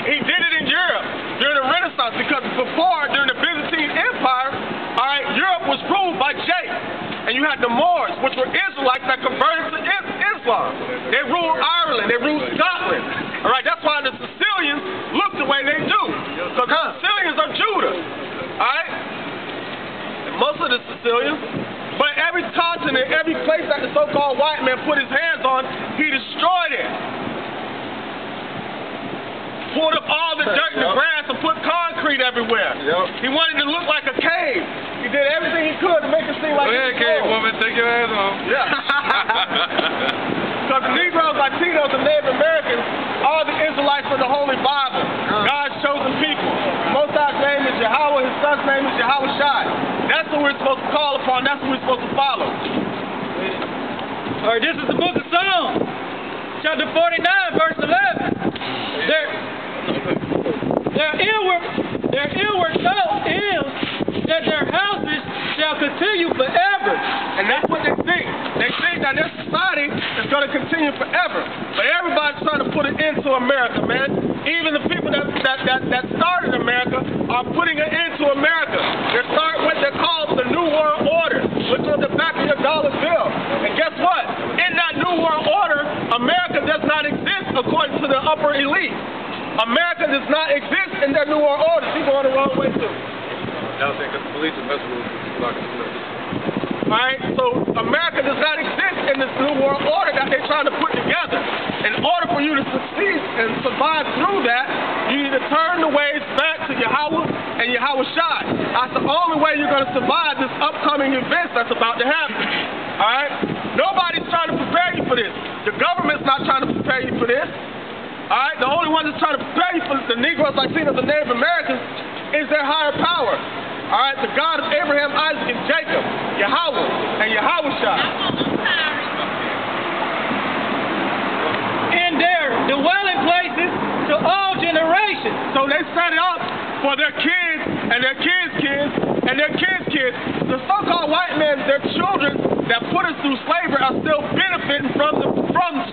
he did it in Europe during the Renaissance, because before, during the Byzantine Empire, all right, Europe was ruled by Jake. And you had the Moors, which were Israelites that converted to Islam. They ruled Ireland, they ruled Scotland. All right, that's why the Sicilians look the way they do, because the Sicilians are Judah. All right, and most of the Sicilians. But every continent, every place that the so-called white man put his hands on, he destroyed it. Pulled up all the dirt and the grass and put concrete everywhere. He wanted to look like a cave. He did everything he could to make it seem like Go ahead, cave woman, take your ass off. Yeah. Because the Negroes, Latinos, and Native Americans are the Israelites of the Holy Bible, God's chosen people. Most High's name is Yahweh, his son's name is Yahweh Shai. That's what we're supposed to call upon, that's what we're supposed to follow. Alright, this is the book of Psalms, chapter 49, verse 11. Their inward thought is that their houses shall continue forever. And that's what they think. They think that their society is going to continue forever. But everybody's trying to put an end to America, man. Even the people that started America are putting an end to America. They're starting what they're called the New World Order, which is on the back of your dollar bill. And guess what? In that New World Order, America does not exist according to the upper elite. America does not exist in their New World Order. She's going the wrong way too. I don't think the police are messing with us. Alright, so America does not exist in this New World Order that they're trying to put together. In order for you to succeed and survive through that, you need to turn the ways back to Yahweh and Yahweh Shai. That's the only way you're going to survive this upcoming event that's about to happen. Alright? Nobody's trying to prepare you for this. The government's not trying to prepare you for this. Alright? The only one that's trying to prepare you for the Negroes, Latinos, and Native Americans is their higher power. Alright? The God of Abraham, Isaac, and Jacob, Yahweh, and Yahweh Shai. In their dwelling places to all generations. So they set it up for their kids and their kids' kids and their kids' kids. The so-called white men, their children that put us through slavery are still benefiting from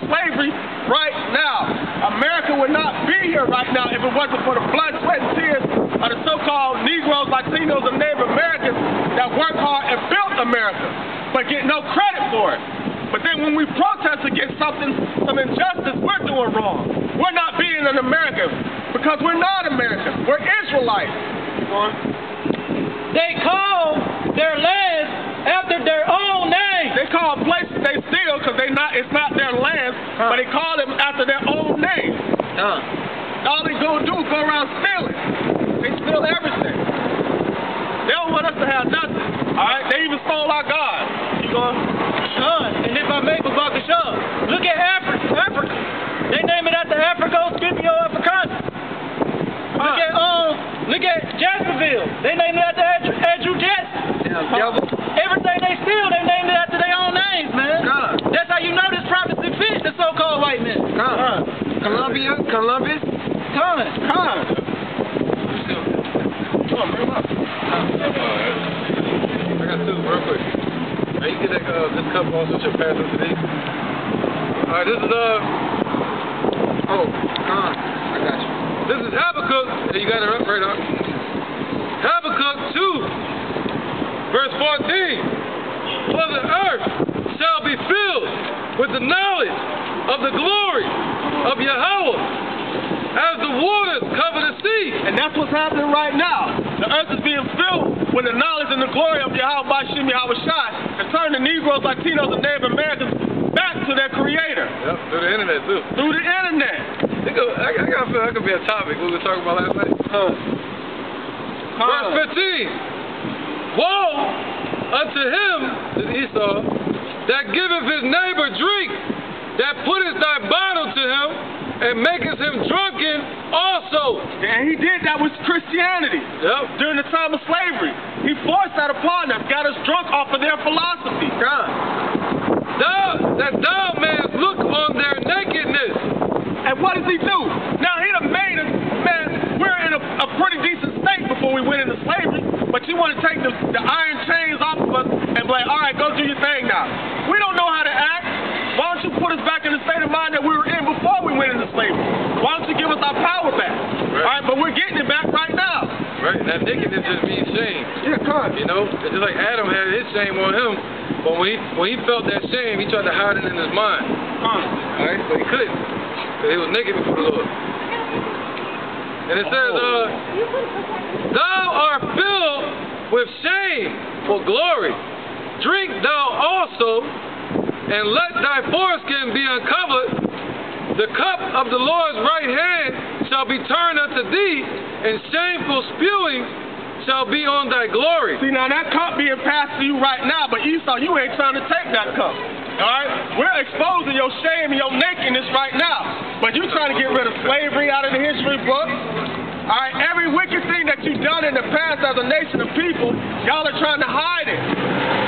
slavery right now. America would not be here right now if it wasn't for the blood, sweat, and tears of the so-called Negroes, Latinos, and Native Americans that worked hard and built America, but get no credit for it. But then when we protest against some injustice, we're doing wrong. We're not being an American because we're not American. We're Israelites. They call their lands after their own name. They call places they steal because it's not their lands, but they call them after their own name. All they go do is go around stealing. They steal everything. They don't want us to have nothing. All right? They even stole our God. You going? And if I may, look at Africa. They name it after Africa, Scipio Africanus. Look at Jacksonville. They named it after Andrew Jackson. Everything they steal, they named it after their own names, man. That's how you know this prophecy fits the so-called white men. Columbus. I got two real quick. Now you get this cup also should pass into these. Alright, this is I got you. This is Habakkuk. You got it up right up. Habakkuk 2, verse 14. For the earth shall be filled with the knowledge of the glory of Yahweh, as the waters cover the sea. And that's what's happening right now. The earth is being filled with the knowledge and the glory of Yahweh Bashim Yahweh Shai, to turn the Negroes, Latinos, and Native Americans back to their Creator. Yep, through the internet too. Through the internet. I gotta feel that could be a topic we were talking about last night. Verse 15. Woe unto him, to Esau, that giveth his neighbor drink, that putteth thy bottle to him, and maketh him drunken also. And he did that with Christianity. During the time of slavery. He forced that upon us, got us drunk off of their philosophy. Thou mayest look on their nakedness. And what does he do? Now he done made us, man, we're in a pretty decent state before we went into slavery, but you want to take the iron chains off of us and be like, all right, go do your thing now. We don't know how to act. Why don't you put us back in the state of mind that we were in before we went into slavery? Why don't you give us lost our power back. All right, but we're getting it back right now. Right, and that nakedness just means shame. Yeah, come on. You know, it's just like Adam had his shame on him, but when he felt that shame, he tried to hide it in his mind. Alright, but he couldn't. Because he was naked before the Lord. And it says, thou art filled with shame for glory. Drink thou also, and let thy foreskin be uncovered. The cup of the Lord's right hand shall be turned unto thee, and shameful spewing shall be on thy glory. See, now that cup being passed to you right now, but Esau, you ain't trying to take that cup. Alright? We're exposing your shame and your nakedness right now. But you trying to get rid of slavery out of the history book. Alright? Every wicked thing that you've done in the past as a nation of people, y'all are trying to hide it.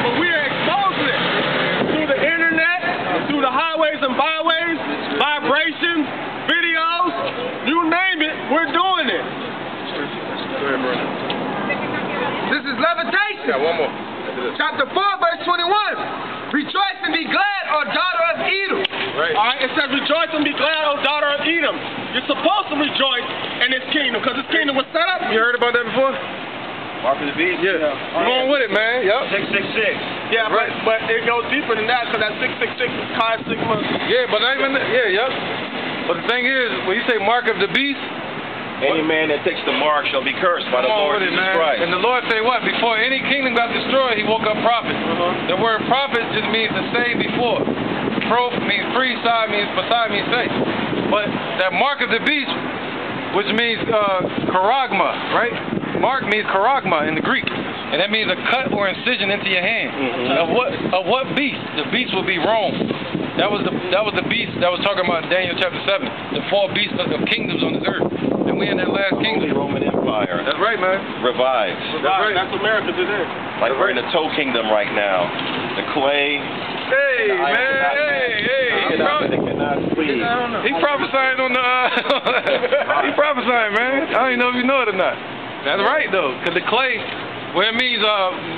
But we are exposing it. Through the internet, through the highways and byways, vibrations, videos, you name it, we're doing it. Go ahead, bro. This is levitation. Yeah, one more. Chapter 4, verse 21. Rejoice and be glad, O daughter of Edom. Right. All right, it says, rejoice and be glad, O daughter of Edom. You're supposed to rejoice in this kingdom, because this kingdom was set up. You heard about that before? Mark of the beast? Yeah. Come on with it, man. Yup. 666. Yeah, Right. but it goes deeper than that, because that 666 is Chi Sigma. Yeah, but not even that. Yeah, yup. But the thing is, when you say mark of the beast, Any man that takes the mark shall be cursed by the come on Lord with it, Jesus man. Christ. And the Lord say what? Before any kingdom got destroyed, he woke up prophets. The word prophet just means the same before. Pro means free, side means beside means say. But that mark of the beast, which means charagma, right? Mark means charagma in the Greek. And that means a cut or incision into your hand. Of what beast? The beast will be Rome. That was the beast that was talking about in Daniel chapter 7. The 4 beasts of kingdoms on this earth. And we in that last Holy kingdom. Roman Empire. That's right, man. Revives. That's right. That's America today. Like we're in the toe kingdom right now. The clay. Hey, man. Hey. They cannot flee. He prophesying on the. He prophesying, man. I don't even know if you know it or not. That's right though, because the clay, where it means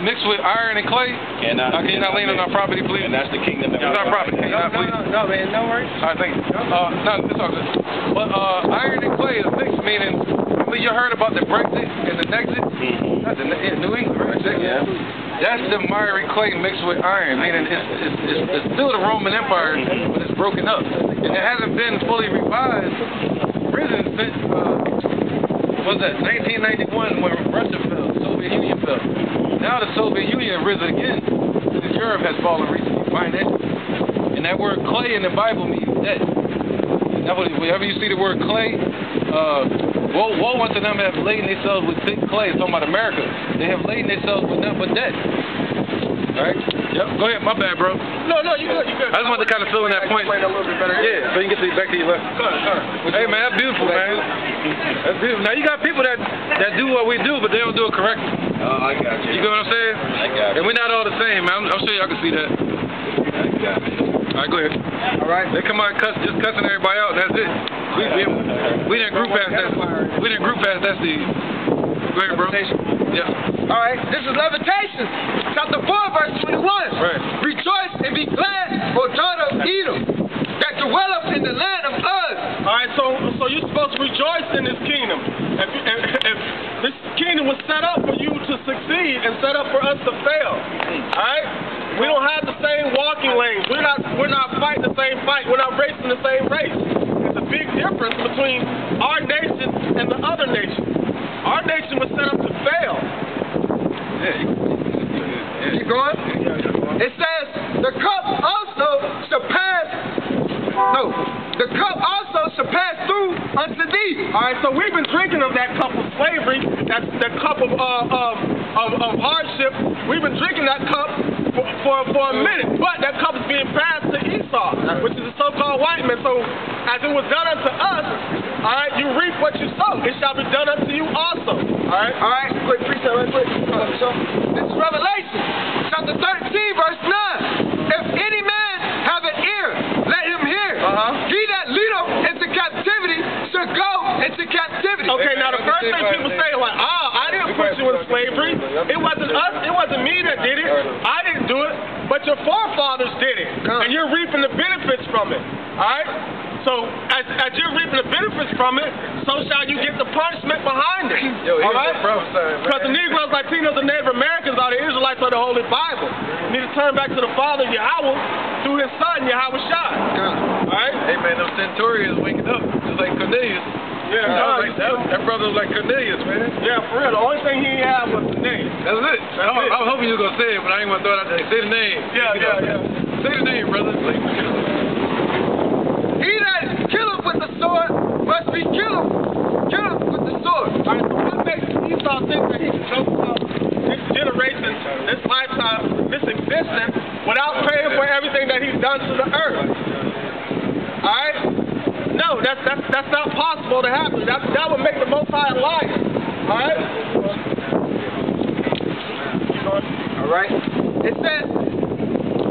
mixed with iron and clay. Can you not lean on our property, please? And that's the kingdom that It's our property. Can you not, please? No, man, no worries. All right, thank you. No, it's all good. But iron and clay is mixed, meaning, you heard about the Brexit and the Nexit? That's in New England, right? Yeah. That's the miry clay mixed with iron, meaning it's still the Roman Empire, but it's broken up. And it hasn't been fully risen since, what was that, 1991 when Russia fell, the Soviet Union fell. Now the Soviet Union has risen again, since Europe has fallen recently, financially. And that word clay in the Bible means debt. Whenever you see the word clay, woe unto them that have laden themselves with thick clay. It's talking about America. They have laden themselves with nothing but debt. Alright? Yep. Go ahead. My bad, bro. No, you good. I just wanted to kind of fill in that point. Explain a little bit better. Yeah, so you can get back to your left. Hey, man, that's beautiful, man. That's beautiful. Now, you got people that do what we do, but they don't do it correctly. Oh, I got you. You get what I'm saying? I got you. And we're not all the same, man. I'm sure y'all can see that. I got you. All right, go ahead. All right. They come out just cussing everybody out. That's it. We didn't group past that. We didn't group past that stage. Go ahead, bro. Yeah. All right, this is levitation. Chapter 4, verse 21. Right. Rejoice and be glad, O daughter of Edom, that dwelleth in the land of Uz. All right, so you're supposed to rejoice in this kingdom. If this kingdom was set up for you to succeed and set up for us to fail. All right? We don't have the same walking lanes. We're not fighting the same fight. We're not racing the same race. There's a big difference between our nation and the other nation. Our nation was set up to fail. Keep going. It says, the cup also shall pass through unto thee. All right, so we've been drinking of that cup of slavery, that cup of hardship. We've been drinking that cup for a minute, but that cup is being passed to Esau, which is the so-called white man. So as it was done unto us, all right, you reap what you sow. It shall be done unto you also. All right, quick precept right quick. This is Revelation, chapter 13, verse 9. If any man have an ear, let him hear. He that leadeth into captivity should go into captivity. Okay, now the first thing people say, like, I didn't put you in slavery. It wasn't us. It wasn't me that did it. I didn't do it, but your forefathers did it, and you're reaping the benefits from it. All right. So as you're reaping the benefits from it, so shall you get the punishment behind it. Yo, all right? Because the Negroes, Latinos, and Native Americans are the Israelites of the Holy Bible. You need to turn back to the Father, Yahweh, through his Son, Yahweh Shai. All right? Hey, man, them centurions waking up just like Cornelius. Yeah, that brother was like Cornelius, man. Yeah, for real. The only thing he had was the name. That's it. I was hoping you were going to say it, but I ain't going to throw it out there. Say the name. Yeah. Say the name, brother. He that killeth with the sword must be killed with the sword. All right, so what makes Esau think that he can choke up this generation, this lifetime, this existence, without paying for everything that he's done to the earth? All right? No, that's not possible to happen. That would make the Most High a liar. All right? All right. It says,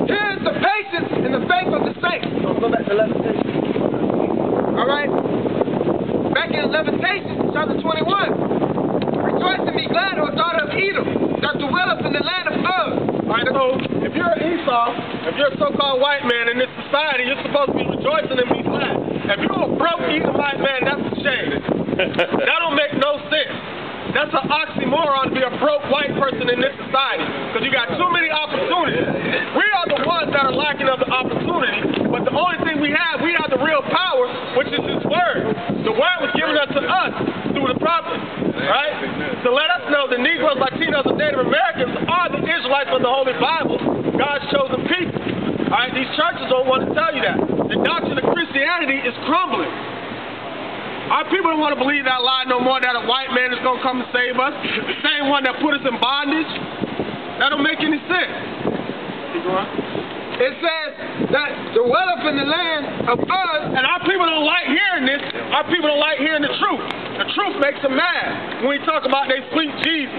here's the patience and the faith of the saints. So go back to Lamentations. All right. Back in Lamentations, chapter 21. Rejoice and be glad, O daughter of Edom, that dwelleth in the land of Uz. All right, so if you're Esau, if you're a so-called white man in this society, you're supposed to be rejoicing and be glad. If you're a broke Edomite man, that's a shame. That don't make no sense. That's an oxymoron to be a broke white person in this society, because you got too many opportunities. We are the ones that are lacking of the opportunity, but the only thing we have the real power, which is His Word. The Word was given unto us through the prophets, right? To let us know the Negroes, Latinos, and Native Americans are the Israelites of the Holy Bible, God's chosen people. All right, these churches don't want to tell you that. The doctrine of Christianity is crumbling. Our people don't want to believe that lie no more, that a white man is going to come and save us. The same one that put us in bondage. That don't make any sense. Keep going. It says that dwelleth in the land of Uz. And our people don't like hearing this. Our people don't like hearing the truth. The truth makes them mad when we talk about they sweet Jesus.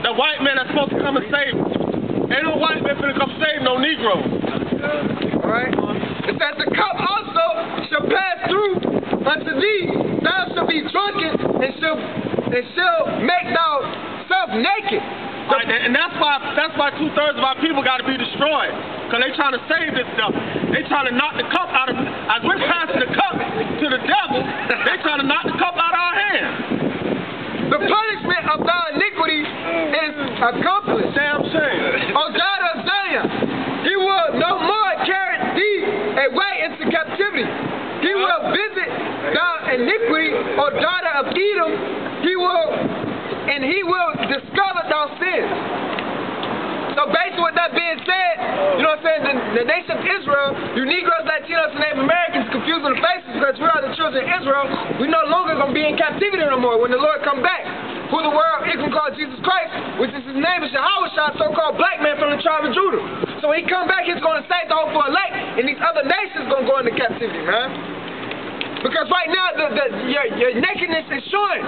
The white man that's supposed to come and save us. Ain't no white man finna come save no Negro. Alright? It says the cup also shall pass through unto thee. Thou shalt be drunken and shall make thyself naked. Right, and that's why 2/3 of our people got to be destroyed, because they trying to save this stuff. They trying to knock the cup out of. As we're passing the cup to the devil, they trying to knock the cup out of our hands. The punishment of thy iniquity is accomplished. Damn shame. O daughter of Zion, he will no more carry thee away into captivity. He will visit thy iniquity, O daughter of Edom. He will discover thy sins. So basically with that being said, you know what I'm saying, the nation of Israel, you Negroes, Latinos, and Native Americans confused on the faces because we are the children of Israel. We no longer going to be in captivity no more when the Lord come back. Who the world is going to call Jesus Christ, which is his name is Yahweh Shai, so-called black man from the tribe of Judah. So when he come back, he's going to save the whole for elect, and these other nations going to go into captivity, man. Because right now, your nakedness is showing.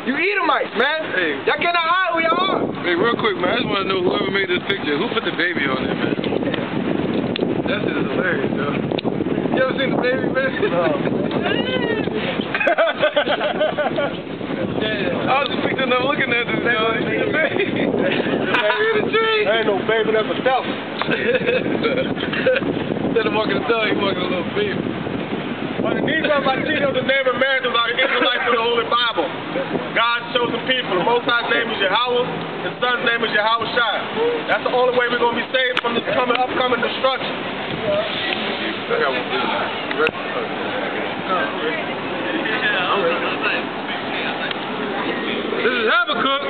You Edomites, man. Hey. Y'all cannot hide who y'all are. Hey, real quick, man, I just want to know whoever made this picture, who put the baby on it, man? That shit is hilarious, yo. You ever seen the baby, man? No. I was just picking up looking at this, yo. The baby. The baby in the tree. There ain't no baby, that's a devil. Instead of walking a dog, he's walking a little baby. But the Negroes, Latinos, and Native Americans are the Israelites of the Holy Bible. God's chosen people. The Most High's name is Yahweh. His Son's name is Yahweh Shai. That's the only way we're going to be saved from this upcoming destruction. This is Habakkuk,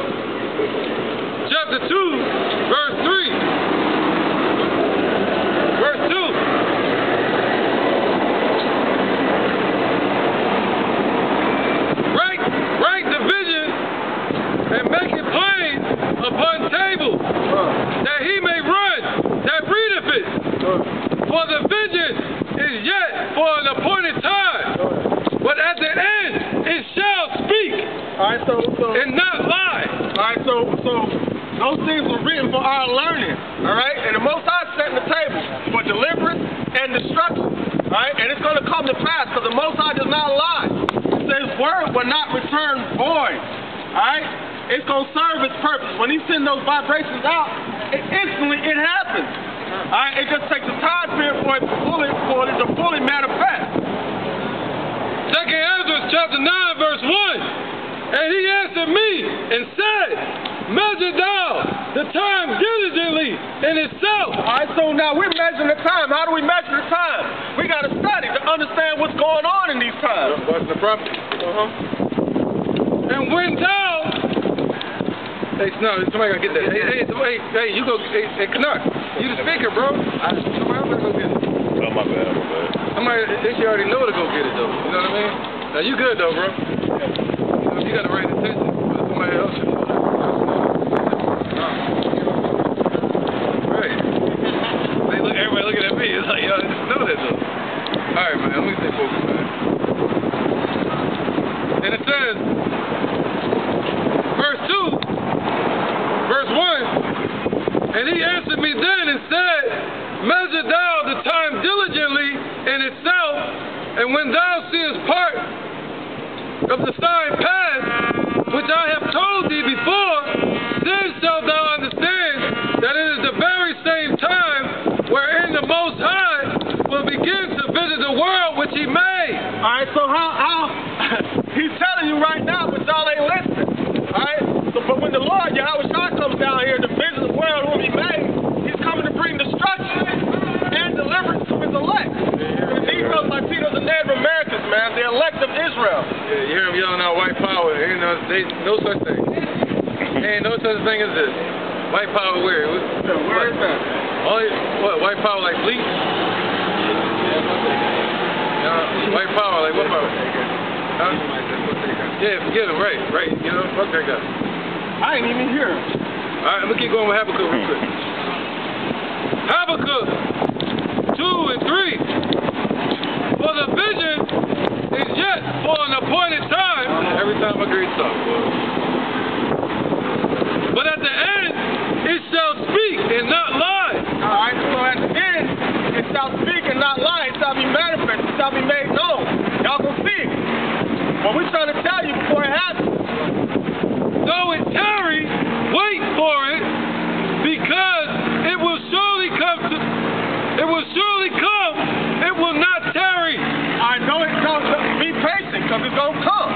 chapter 2, verse 3. Verse 2. Write the vision and make it plain upon tables, that he may run that readeth it. For the vision is yet for an appointed time, but at the end it shall speak. All right, and not lie. All right, so those things were written for our learning. All right, and the Most High set the table for deliverance and destruction. All right, and it's going to come to pass because the Most High does not lie. His word will not return void. Alright? It's going to serve its purpose. When he sends those vibrations out, instantly it happens. Alright? It just takes a time period for it to fully manifest. Second Ezra chapter 9 verse 1. And he answered me and said, measure thou the time diligently in itself. All right, so now we're measuring the time. How do we measure the time? We got to study to understand what's going on in these times. Watch the prophet. And when thou... Hey, no, somebody got to get that. Hey, you go... Hey, Canuck, you the speaker, bro. Somebody else go get it. Oh, my bad. Somebody, they should already know to go get it, though. You know what I mean? Now, you good, though, bro. You got the right attention, but somebody else should know that. Right. Everybody looking at me. It's like, y'all just know that, though. All right, man. Let me stay focused, man. And it says, verse 2, verse 1, and he answered me then and said, measure thou the time diligently in itself, and when thou seest part of the sign pass, which I have told thee before, then shalt thou understand that it is the very same time wherein the Most High will begin to visit the world which he made. All right, so how he's telling you right now, but y'all ain't listening. All right, so but when the Lord Yahweh Shah comes down here to visit the world whom he made, he's coming to bring destruction and deliverance to his elect. The Negroes, Latinos, and Native Americans, man, the elect of Israel. Yeah, you hear them yelling out white power. Ain't no such thing. Ain't no such thing as this. White power where? Where is that? What? White power like bleach? White power like what power? Huh? Yeah, forget him. Right. You know, fuck that guy. I ain't even hear him. All right, I'm gonna keep going with Habakkuk real quick. Habakkuk 2 and 3. For the vision is yet for an appointed time. Every time I agree to talk. But at the end, it shall speak and not lie. All right, so at the end, it shall speak and not lie. It shall be manifest. It shall be made known. Y'all gonna see it. But we're trying to tell you before it happens. Though it tarry, wait for it, because it will surely come. It will not tarry. I know it comes. Be patient, because it's gonna come.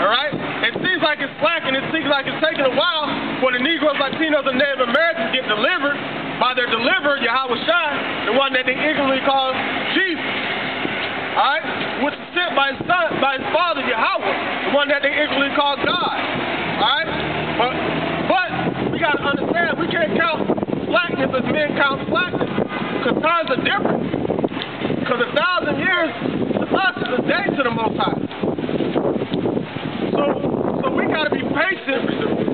All right. It seems like it's slacking. It seems like it's taking a while for the Negroes, Latinos, and Native Americans to get delivered by their deliverer, Yahweh Shai, the one that they ignorantly call Jesus. All right, which is sent by his son, by his father Yahweh, the one that they ignorantly call God. All right, but we got to understand we can't count slackness as men count slackness, because times are different. Because 1,000 years to us is a day to the Most High. So we got to be patient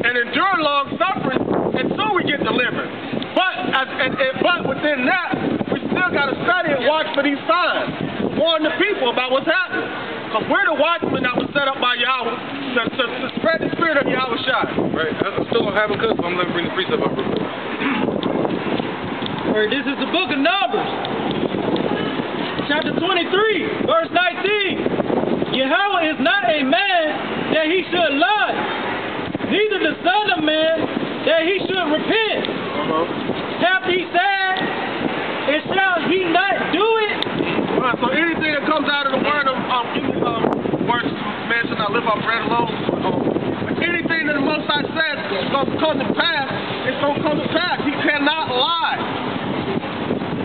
and endure long suffering until we get delivered. But within that, we still got to study and watch for these signs. Warn the people about what's happening. Because we're the watchmen that was set up by Yahweh to spread the spirit of Yahweh Shai. Right. I'm still on Habakkuk, so I'm going to bring the precept up real quick. Right, this is the book of Numbers, chapter 23, verse 19. Yahweh is not a man that he should lie, neither the son of man that he should repent. Hath he said, and shall he not do it? Right, so anything that comes out of the word of words, man should not live off bread alone. Anything that the Most High says is going to come to pass, it's going to come to pass. He cannot lie.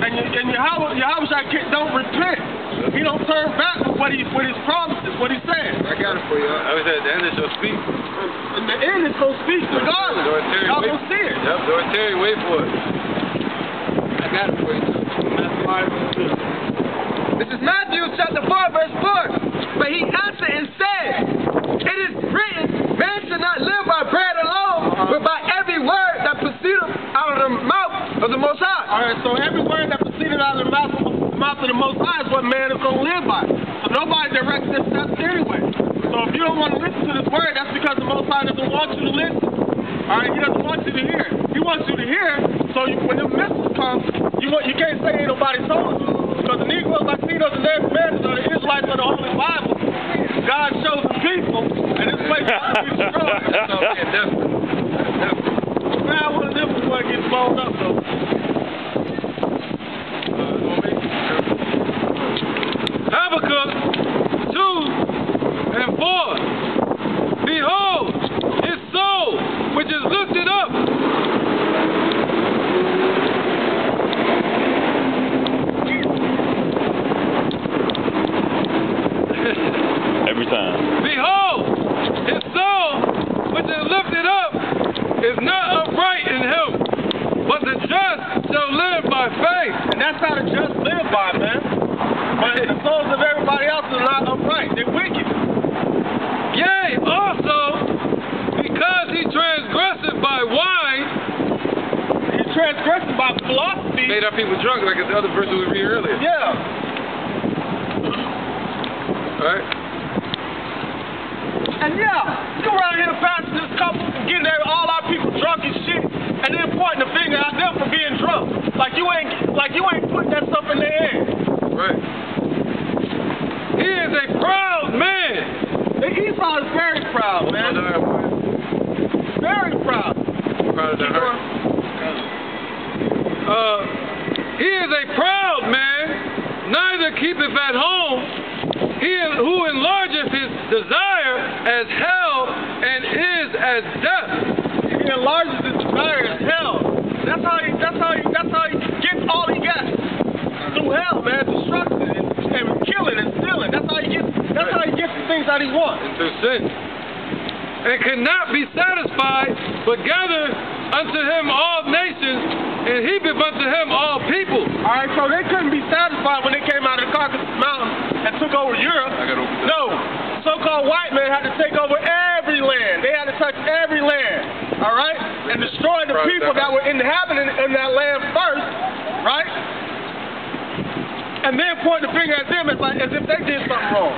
And Yahweh Shai don't repent. He don't turn back with his promises, what he said. I got it for you. I was at the end, it shall speak. In the end, it's going to speak regardless. Y'all going to see it. Yep, Lord Terry, wait for it. I got it for you. This is Matthew chapter 4, verse 4. But he answered and said, it is written, man shall not live by bread alone, but by every word that proceedeth out of the mouth of the Most High. All right, so every word that proceeded out of the mouth of the Most High is what man is going to live by. So nobody directs their steps anyway. So if you don't want to listen to this word, that's because the Most High doesn't want you to listen. All right, he doesn't want you to hear. He wants you to hear, so when the missiles come, you can't say ain't nobody told you. Because the Negroes, Latinos, and Native Americans are the Israelites of the Holy Bible. God chose the people, and this place is going to be destroyed. Man, I want to live before it gets blown up, though. Habakkuk 2 is not upright in him, but the just shall live by faith. And that's how the just live by, man. But the souls of everybody else is not upright. They're wicked. Yea, also, because he transgressed by wine. He transgressed by philosophy. Made our people drunk, like the other verses we read earlier. Yeah. Alright? And yeah, you around here passing this cup, getting all our people drunk and shit, and then pointing the finger at them for being drunk. Like you ain't putting that stuff in their head. Right. He is a proud man. Esau is very proud, man. Very proud. Proud of that heart. He is a proud man, neither keepeth at home. He who enlargeth his desire as hell and is as death. He enlarges his desire as hell. That's how he gets all he gets. Through hell, man. Destruction and killing and stealing. That's how he gets the things that he wants. And through sin. And cannot be satisfied, but gather unto him all nations, and heapeth unto him all people. Alright, so they couldn't be satisfied when they came out of the Caucasus Mountains and took over Europe. No, so-called white men had to take over every land. They had to touch every land, alright? And destroy the people that were inhabiting in that land first, right? And then point the finger at them as if they did something wrong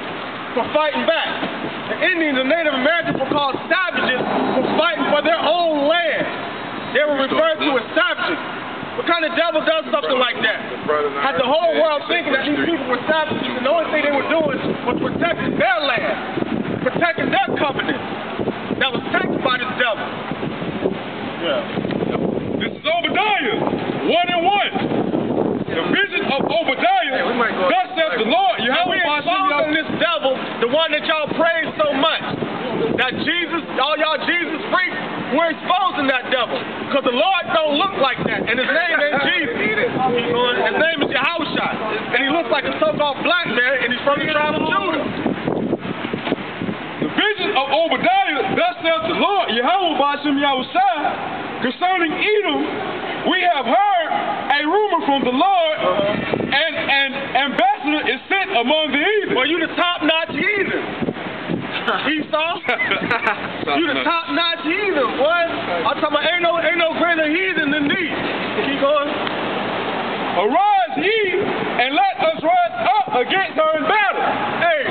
for fighting back. The Indians and Native Americans were called savages for fighting for their own land. They were referred to as savages. What kind of devil does something like that? Had the whole world thinking that these people were savages, and the only thing they were doing was protecting their land, protecting their covenant that was taken by this devil. Yeah. This is Obadiah 1:1. The vision of Obadiah, thus saith the Lord, Yahweh exposing this devil, the one that y'all praise so much. That Jesus, all y'all Jesus freaks, we're exposing that devil. Because the Lord don't look like that. And his name ain't Jesus. His name is Yahushua. And he looks like a so-called black man, and he's from the tribe of Judah. The vision of Obadiah, thus saith the Lord, Yahweh Bashim Yahushua, concerning Edom, we have heard a rumor from the Lord, and an ambassador is sent among the heathen. Well, you the top-notch heathen. Esau, you the top-notch heathen, boy. I'm talking about ain't no greater heathen than thee. Keep going. Arise ye, and let us rise up against her in battle. Hey,